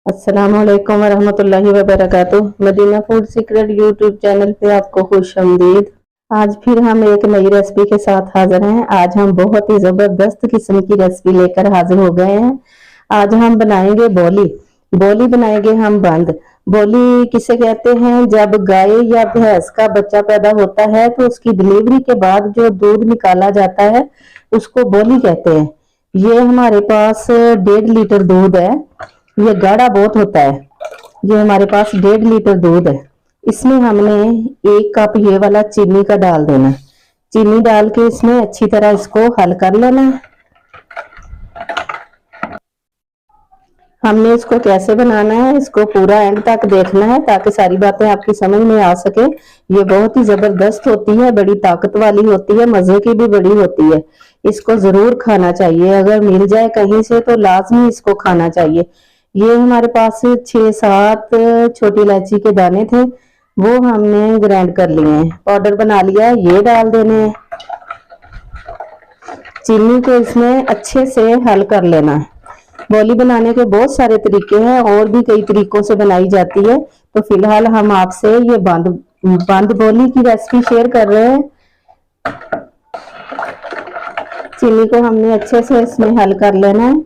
अस्सलाम वालेकुम वरहमतुल्लाहि वबरकातुह। Madina food secret YouTube channel पे आपको खुशामदीद। आज फिर हम एक नई रेसिपी के साथ हाजिर हैं। आज हम बहुत ही जबरदस्त किस्म की रेसिपी लेकर हाजिर हो गए हैं। आज हम बनाएंगे बोली। बोली बनाएंगे हम बंद। बोली किसे कहते हैं? जब गाय या भैंस का बच्चा पैदा होता है तो उसकी डिलीवरी के बाद जो दूध निकाला जाता है उसको बोली कहते हैं। ये हमारे पास 1.5 लीटर दूध है। ये गाढ़ा बहुत होता है। ये हमारे पास 1.5 लीटर दूध है। इसमें हमने 1 कप ये वाला चीनी का डाल देना है। चीनी डाल के इसमें अच्छी तरह इसको हल कर लेना है। हमने इसको कैसे बनाना है इसको पूरा एंड तक देखना है ताकि सारी बातें आपकी समझ में आ सके। ये बहुत ही जबरदस्त होती है, बड़ी ताकत वाली होती है, मजे की भी बड़ी होती है। इसको जरूर खाना चाहिए, अगर मिल जाए कहीं से तो लाजमी इसको खाना चाहिए। ये हमारे पास 6-7 छोटी इलायची के दाने थे, वो हमने ग्राइंड कर लिए हैं, पाउडर बना लिया है। ये डाल देने हैं। चीनी को इसमें अच्छे से हल कर लेना है। बोली बनाने के बहुत सारे तरीके हैं, और भी कई तरीकों से बनाई जाती है, तो फिलहाल हम आपसे ये बंद बोली की रेसिपी शेयर कर रहे हैं। चीनी को हमने अच्छे से इसमें हल कर लेना है।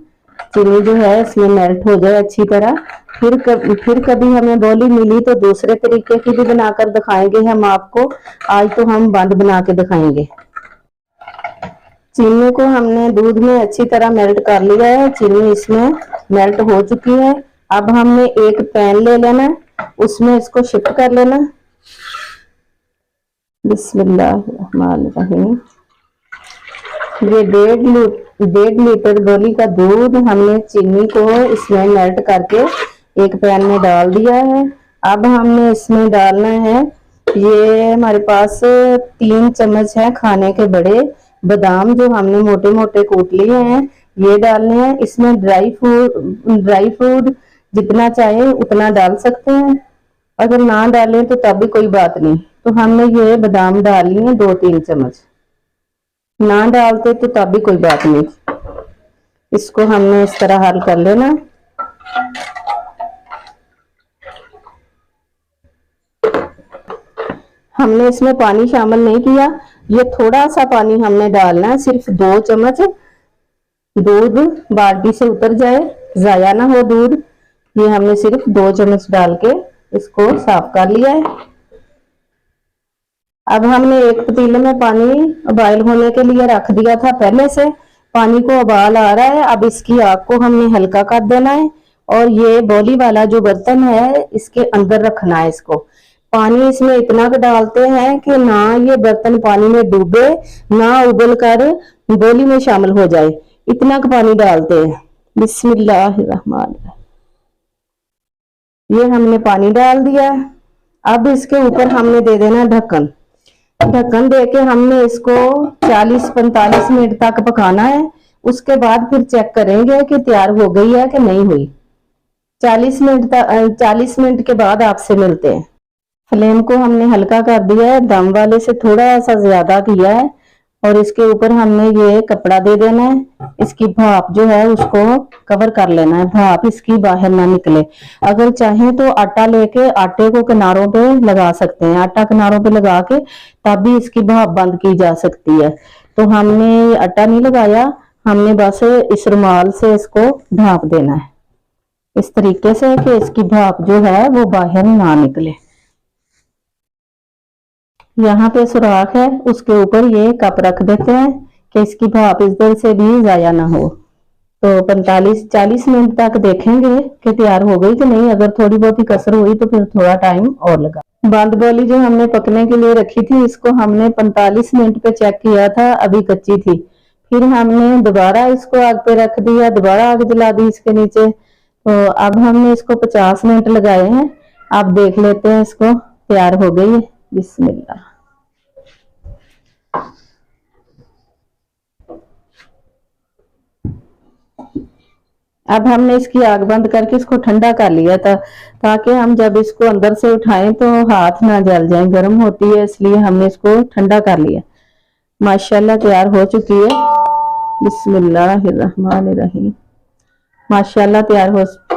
चीनी जो है इसमें मेल्ट हो जाए अच्छी तरह। फिर कभी हमें बोली मिली तो दूसरे तरीके की भी बनाकर दिखाएंगे हम आपको। आज तो हम बंद बना के दिखाएंगे। चीनी को हमने दूध में अच्छी तरह मेल्ट कर लिया है। चीनी इसमें मेल्ट हो चुकी है। अब हमने एक पैन ले लेना, उसमें इसको शिफ्ट कर लेना। बिस्मिल्लाहिर्रहमानिर्रहीम। ये 1.5 लीटर बोली का दूध हमने चीनी को इसमें मेल्ट करके एक पैन में डाल दिया है। अब हमने इसमें डालना है, ये हमारे पास 3 चम्मच है खाने के बड़े बादाम, जो हमने मोटे मोटे कूट लिए हैं, ये डालने हैं। इसमें ड्राई फ्रूट जितना चाहे उतना डाल सकते हैं, अगर ना डालें तो तब भी कोई बात नहीं। तो हमने ये बादाम डाल लिए 2-3 चम्मच, ना डालते तो तब भी कोई बात नहीं। इसको हमने इस तरह हल कर लेना। हमने इसमें पानी शामिल नहीं किया, ये थोड़ा सा पानी हमने डालना है, सिर्फ 2 चम्मच। दूध बाल्टी से उतर जाए, जाया ना हो दूध। ये हमने सिर्फ 2 चम्मच डाल के इसको साफ कर लिया है। अब हमने एक पतीले में पानी उबाल होने के लिए रख दिया था पहले से। पानी को उबाल आ रहा है। अब इसकी आग को हमने हल्का कर देना है, और ये बोली वाला जो बर्तन है इसके अंदर रखना है इसको। पानी इसमें इतना डालते हैं कि ना ये बर्तन पानी में डूबे, ना उबल कर बोली में शामिल हो जाए, इतना का पानी डालते हैं। बिस्मिल्लाहिर्रहमानिर्रहीम। ये हमने पानी डाल दिया। अब इसके ऊपर हमने दे देना ढक्कन। ढक्कन देके हमने इसको 40-45 मिनट तक पकाना है। उसके बाद फिर चेक करेंगे कि तैयार हो गई है कि नहीं हुई। 40 मिनट के बाद आपसे मिलते हैं। फ्लेम को हमने हल्का कर दिया है, दम वाले से थोड़ा सा ज्यादा किया है, और इसके ऊपर हमने ये कपड़ा दे देना है। इसकी भाप जो है उसको कवर कर लेना है, भाप इसकी बाहर ना निकले। अगर चाहें तो आटा लेके आटे को किनारों पे लगा सकते हैं, आटा किनारों पे लगा के तब भी इसकी भाप बंद की जा सकती है। तो हमने आटा नहीं लगाया, हमने बस इस रुमाल से इसको ढांप देना है इस तरीके से कि इसकी भाप जो है वो बाहर ना निकले। यहाँ पे सुराख है, उसके ऊपर ये कप रख देते हैं कि इसकी भाप इधर से भी जाया ना हो। तो 45-40 मिनट तक देखेंगे कि तैयार हो गई कि नहीं। अगर थोड़ी बहुत ही कसर हुई तो फिर थोड़ा टाइम और लगा। बंद बोली जो हमने पकने के लिए रखी थी, इसको हमने 45 मिनट पे चेक किया था, अभी कच्ची थी। फिर हमने दोबारा इसको आग पे रख दिया, दोबारा आग जला दी इसके नीचे। तो अब हमने इसको 50 मिनट लगाए हैं। अब देख लेते हैं इसको तैयार हो गई है। बिस्मिल्लाह। अब हमने इसकी आग बंद करके इसको ठंडा कर लिया था, ताकि हम जब इसको अंदर से उठाएं तो हाथ ना जल जाए, गर्म होती है, इसलिए हमने इसको ठंडा कर लिया। माशाल्लाह तैयार हो चुकी है। बिस्मिल्लाहिर्रहमानिर्रहीम। माशाल्लाह तैयार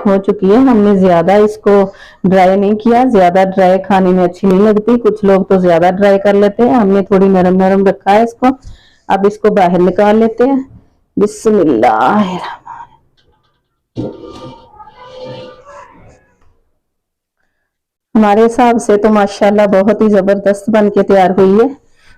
हो चुकी है। हमने ज्यादा इसको ड्राई नहीं किया, ज्यादा ड्राई खाने में अच्छी नहीं लगती, कुछ लोग तो ज्यादा ड्राई कर लेते हैं। हमने थोड़ी नरम नरम रखा है इसको। अब इसको बाहर निकाल लेते हैं। बिस्मिल्लाह। हमारे हिसाब से तो माशाल्लाह बहुत ही जबरदस्त बन के तैयार हुई है।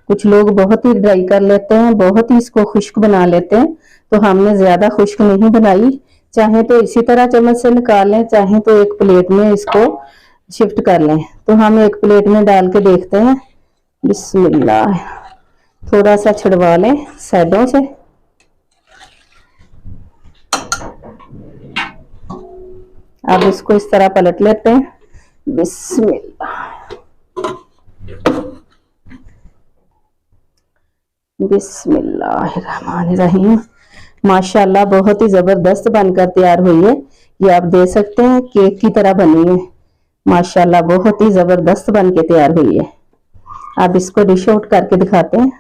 कुछ लोग बहुत ही ड्राई कर लेते हैं, बहुत ही इसको खुश्क बना लेते हैं, तो हमने ज्यादा खुश्क नहीं बनाई। चाहे तो इसी तरह चम्मच से निकाल लें, चाहे तो एक प्लेट में इसको शिफ्ट कर लें। तो हम एक प्लेट में डाल के देखते हैं। बिस्मिल्लाह। थोड़ा सा छिड़वा लें साइडों से। अब इसको इस तरह पलट लेते हैं। बिस्मिल्लाह। बिस्मिल्लाहिर्रहमानिर्रहीम। माशाल्लाह बहुत ही जबरदस्त बनकर तैयार हुई है। ये आप देख सकते हैं केक की तरह बनी है। माशाल्लाह बहुत ही जबरदस्त बन के तैयार हुई है। अब इसको डिश आउट करके दिखाते हैं।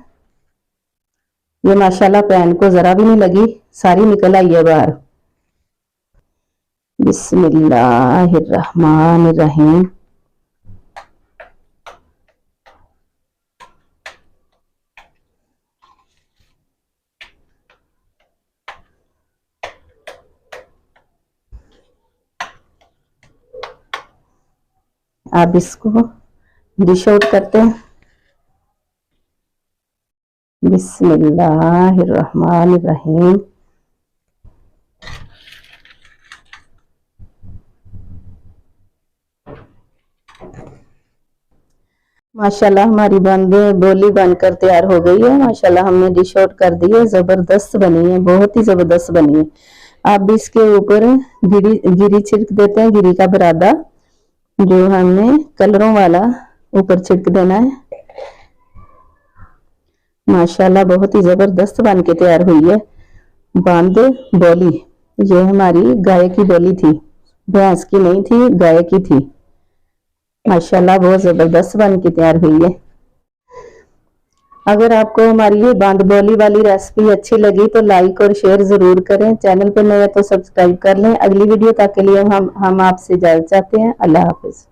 ये माशाल्लाह पैन को जरा भी नहीं लगी, सारी निकल आई है बाहर। बिस्मिल्लाहिर्रहमानिर्रहीम। अब इसको डिश आउट करते हैं। बिस्मिल्लाहिर्रहमानिर्रहीम। माशाल्लाह हमारी बंद बोली बनकर तैयार हो गई है। माशाल्लाह हमने डिश आउट कर दी है। जबरदस्त बनी है, बहुत ही जबरदस्त बनी है। अब इसके ऊपर गिरी छिड़क देते हैं, गिरी का बरादा जो हमने कलरों वाला ऊपर छिड़क देना है। माशाल्लाह बहुत ही जबरदस्त बन के तैयार हुई है। बंद बोली, ये हमारी गाय की बोली थी, भैंस की नहीं थी, गाय की थी। माशाल्लाह बहुत जबरदस्त बन के तैयार हुई है। अगर आपको हमारी ये बांध बोली वाली रेसिपी अच्छी लगी तो लाइक और शेयर जरूर करें। चैनल पर नए तो सब्सक्राइब कर लें। अगली वीडियो तक के लिए हम आपसे इजाजत चाहते हैं। अल्लाह हाफिज।